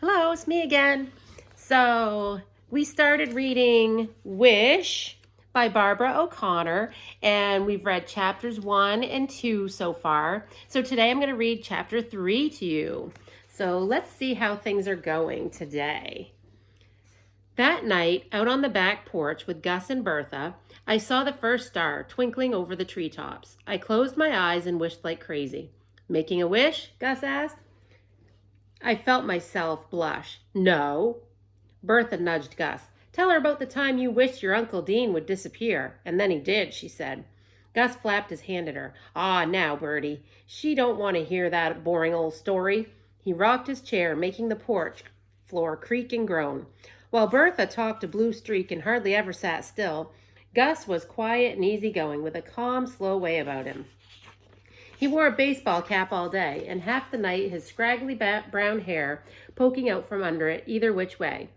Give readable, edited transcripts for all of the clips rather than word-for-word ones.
Hello, it's me again. So we started reading Wish by Barbara O'Connor, and we've read chapters 1 and 2 so far. So today I'm going to read chapter 3 to you. So let's see how things are going today. That night, out on the back porch with Gus and Bertha, I saw the first star twinkling over the treetops. I closed my eyes and wished like crazy. Making a wish? Gus asked. I felt myself blush. No. Bertha nudged Gus. Tell her about the time you wished your Uncle Dean would disappear. And then he did, she said. Gus flapped his hand at her. Ah, now, Bertie. She don't want to hear that boring old story. He rocked his chair, making the porch floor creak and groan. While Bertha talked a blue streak and hardly ever sat still, Gus was quiet and easygoing with a calm, slow way about him. He wore a baseball cap all day, and half the night his scraggly brown hair poking out from under it either which way.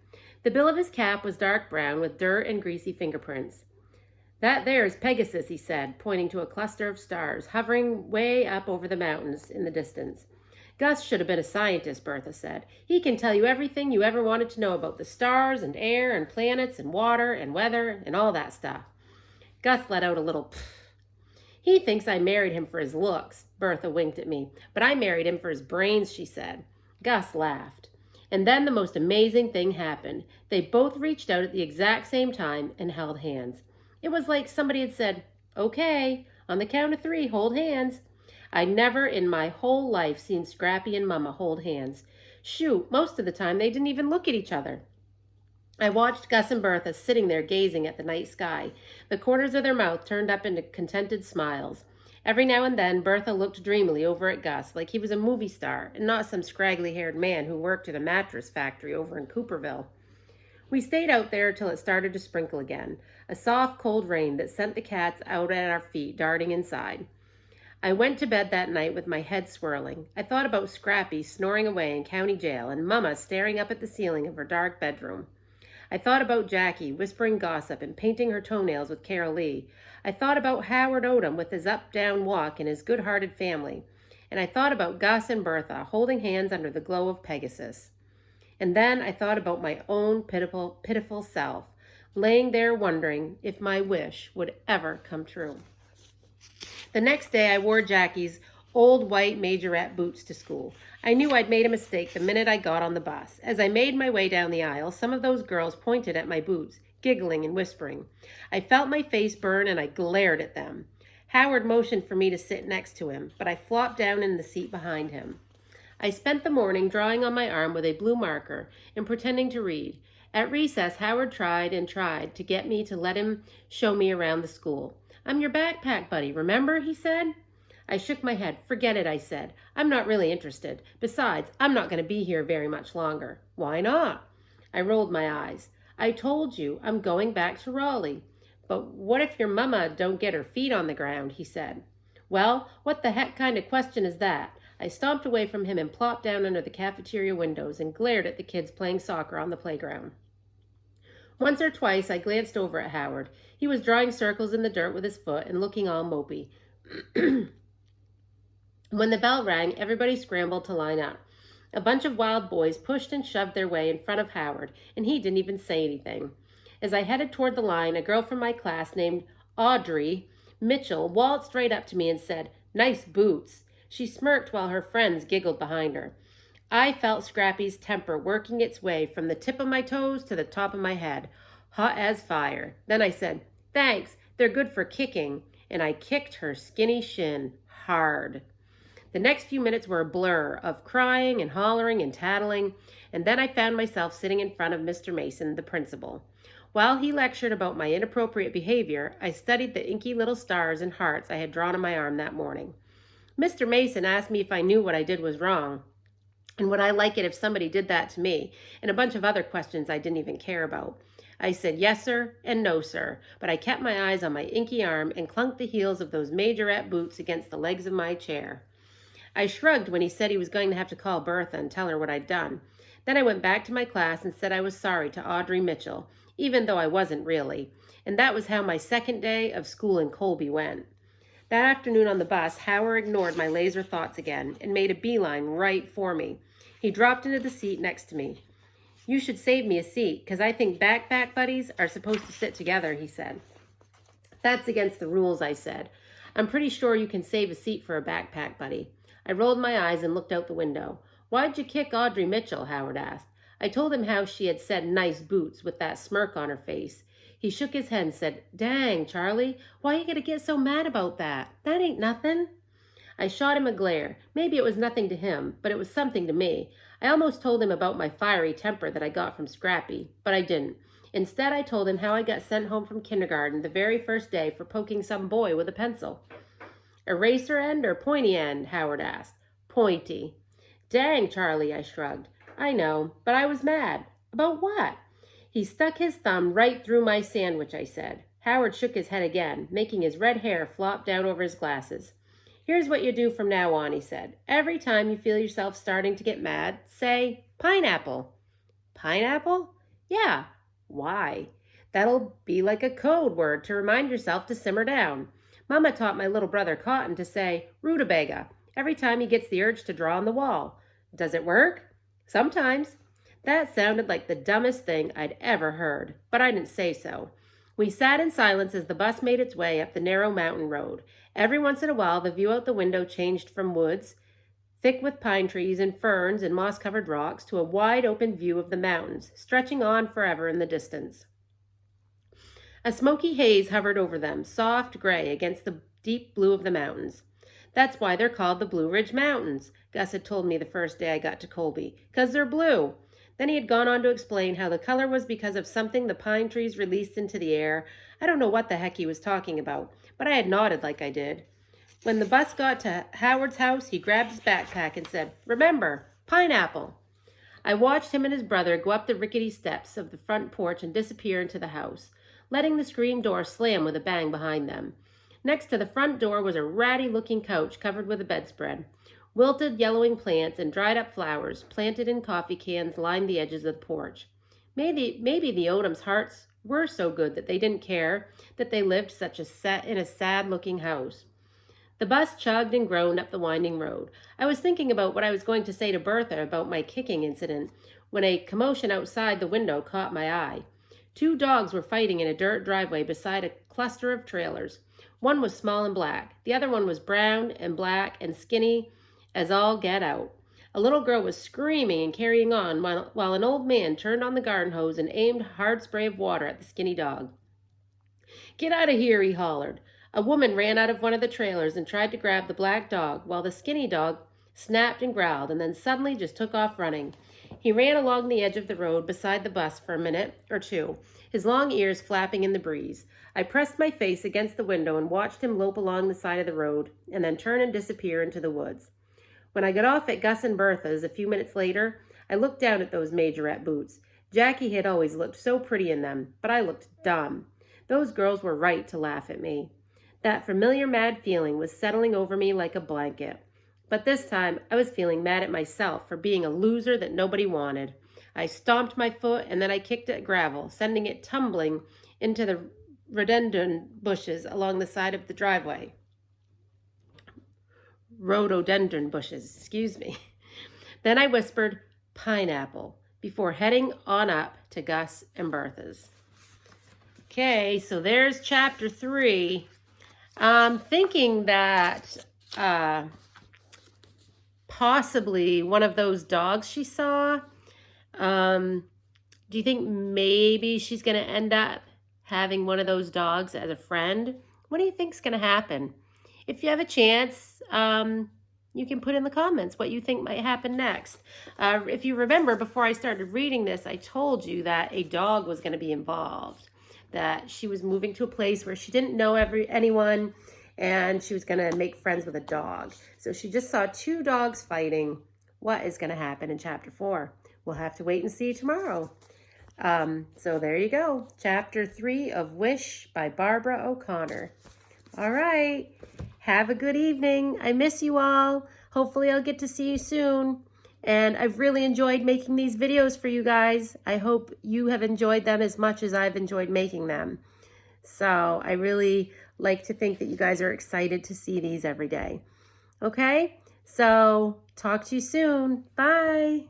The bill of his cap was dark brown with dirt and greasy fingerprints. That there is Pegasus, he said, pointing to a cluster of stars hovering way up over the mountains in the distance. Gus should have been a scientist, Bertha said. He can tell you everything you ever wanted to know about the stars and air and planets and water and weather and all that stuff. Gus let out a little pfft. He thinks I married him for his looks, Bertha winked at me, but I married him for his brains, she said. Gus laughed. And then the most amazing thing happened. They both reached out at the exact same time and held hands. It was like somebody had said, okay, on the count of 3, hold hands. I'd never in my whole life seen Scrappy and Mama hold hands. Shoot, most of the time they didn't even look at each other. I watched Gus and Bertha sitting there gazing at the night sky, the corners of their mouth turned up into contented smiles. Every now and then, Bertha looked dreamily over at Gus like he was a movie star and not some scraggly-haired man who worked at a mattress factory over in Cooperville. We stayed out there till it started to sprinkle again, a soft, cold rain that sent the cats out at our feet, darting inside. I went to bed that night with my head swirling. I thought about Scrappy snoring away in county jail and Mama staring up at the ceiling of her dark bedroom. I thought about Jackie whispering gossip and painting her toenails with Carol Lee. I thought about Howard Odom with his up-down walk and his good-hearted family. And I thought about Gus and Bertha holding hands under the glow of Pegasus. And then I thought about my own pitiful self, laying there wondering if my wish would ever come true. The next day I wore Jackie's old white majorette boots to school. I knew I'd made a mistake the minute I got on the bus. As I made my way down the aisle, some of those girls pointed at my boots, giggling and whispering. I felt my face burn and I glared at them. Howard motioned for me to sit next to him, but I flopped down in the seat behind him. I spent the morning drawing on my arm with a blue marker and pretending to read. At recess, Howard tried and tried to get me to let him show me around the school. I'm your backpack buddy, remember? He said. I shook my head. Forget it, I said. I'm not really interested. Besides, I'm not going to be here very much longer. Why not? I rolled my eyes. I told you I'm going back to Raleigh. But what if your mama don't get her feet on the ground, he said. Well, what the heck kind of question is that? I stomped away from him and plopped down under the cafeteria windows and glared at the kids playing soccer on the playground. Once or twice I glanced over at Howard. He was drawing circles in the dirt with his foot and looking all mopey. When the bell rang, everybody scrambled to line up. A bunch of wild boys pushed and shoved their way in front of Howard, and he didn't even say anything. As I headed toward the line, a girl from my class named Audrey Mitchell waltzed right up to me and said, "Nice boots." She smirked while her friends giggled behind her. I felt Scrappy's temper working its way from the tip of my toes to the top of my head, hot as fire. Then I said, "Thanks, they're good for kicking," and I kicked her skinny shin hard. The next few minutes were a blur of crying and hollering and tattling, and then I found myself sitting in front of Mr. Mason, the principal. While he lectured about my inappropriate behavior, I studied the inky little stars and hearts I had drawn on my arm that morning. Mr. Mason asked me if I knew what I did was wrong, and would I like it if somebody did that to me, and a bunch of other questions I didn't even care about. I said yes, sir, and no, sir, but I kept my eyes on my inky arm and clunked the heels of those majorette boots against the legs of my chair. I shrugged when he said he was going to have to call Bertha and tell her what I'd done. Then I went back to my class and said I was sorry to Audrey Mitchell, even though I wasn't really. And that was how my second day of school in Colby went. That afternoon on the bus, Howard ignored my laser thoughts again and made a beeline right for me. He dropped into the seat next to me. "You should save me a seat, because I think backpack buddies are supposed to sit together," he said. "That's against the rules," I said. "I'm pretty sure you can save a seat for a backpack buddy." I rolled my eyes and looked out the window. "Why'd you kick Audrey Mitchell?" Howard asked. I told him how she had said nice boots with that smirk on her face. He shook his head and said, "Dang, Charlie, why you gotta get so mad about that? That ain't nothing." I shot him a glare. Maybe it was nothing to him, but it was something to me. I almost told him about my fiery temper that I got from Scrappy, but I didn't. Instead, I told him how I got sent home from kindergarten the very first day for poking some boy with a pencil. "Eraser end or pointy end?" Howard asked. "Pointy." "Dang, Charlie," I shrugged. "I know, but I was mad." "About what?" "He stuck his thumb right through my sandwich," I said. Howard shook his head again, making his red hair flop down over his glasses. "Here's what you do from now on," he said. "Every time you feel yourself starting to get mad, say, 'Pineapple.'" "Pineapple?" "Yeah." "Why?" "That'll be like a code word to remind yourself to simmer down. Mama taught my little brother Cotton to say, 'Rutabaga,' every time he gets the urge to draw on the wall. Does it work?" "Sometimes." That sounded like the dumbest thing I'd ever heard, but I didn't say so. We sat in silence as the bus made its way up the narrow mountain road. Every once in a while, the view out the window changed from woods, thick with pine trees and ferns and moss-covered rocks, to a wide open view of the mountains, stretching on forever in the distance. A smoky haze hovered over them, soft gray against the deep blue of the mountains. "That's why they're called the Blue Ridge Mountains," Gus had told me the first day I got to Colby, "'cause they're blue." Then he had gone on to explain how the color was because of something the pine trees released into the air. I don't know what the heck he was talking about, but I had nodded like I did. When the bus got to Howard's house, he grabbed his backpack and said, "Remember, pineapple." I watched him and his brother go up the rickety steps of the front porch and disappear into the house, letting the screen door slam with a bang behind them. Next to the front door was a ratty-looking couch covered with a bedspread. Wilted, yellowing plants and dried-up flowers planted in coffee cans lined the edges of the porch. Maybe the Odoms' hearts were so good that they didn't care that they lived in a sad-looking house. The bus chugged and groaned up the winding road. I was thinking about what I was going to say to Bertha about my kicking incident when a commotion outside the window caught my eye. 2 dogs were fighting in a dirt driveway beside a cluster of trailers. One was small and black. The other one was brown and black and skinny as all get out. A little girl was screaming and carrying on while an old man turned on the garden hose and aimed a hard spray of water at the skinny dog. "Get out of here," he hollered. A woman ran out of one of the trailers and tried to grab the black dog, while the skinny dog snapped and growled and then suddenly just took off running. He ran along the edge of the road beside the bus for a minute or two, his long ears flapping in the breeze. I pressed my face against the window and watched him lope along the side of the road and then turn and disappear into the woods. When I got off at Gus and Bertha's a few minutes later, I looked down at those majorette boots. Jackie had always looked so pretty in them, but I looked dumb. Those girls were right to laugh at me. That familiar mad feeling was settling over me like a blanket. But this time, I was feeling mad at myself for being a loser that nobody wanted. I stomped my foot and then I kicked at gravel, sending it tumbling into the rhododendron bushes along the side of the driveway. Rhododendron bushes, excuse me. Then I whispered, "Pineapple," before heading on up to Gus and Bertha's. Okay, so there's chapter 3. I'm thinking that possibly one of those dogs she saw. Do you think maybe she's going to end up having one of those dogs as a friend? What do you think's going to happen? If you have a chance, you can put in the comments what you think might happen next. If you remember, before I started reading this, I told you that a dog was going to be involved, that she was moving to a place where she didn't know anyone, and she was going to make friends with a dog. So she just saw 2 dogs fighting. What is going to happen in chapter 4? We'll have to wait and see tomorrow. So there you go. Chapter 3 of Wish by Barbara O'Connor. All right. Have a good evening. I miss you all. Hopefully I'll get to see you soon. And I've really enjoyed making these videos for you guys. I hope you have enjoyed them as much as I've enjoyed making them. So I really like to think that you guys are excited to see these every day. Okay? So talk to you soon. Bye.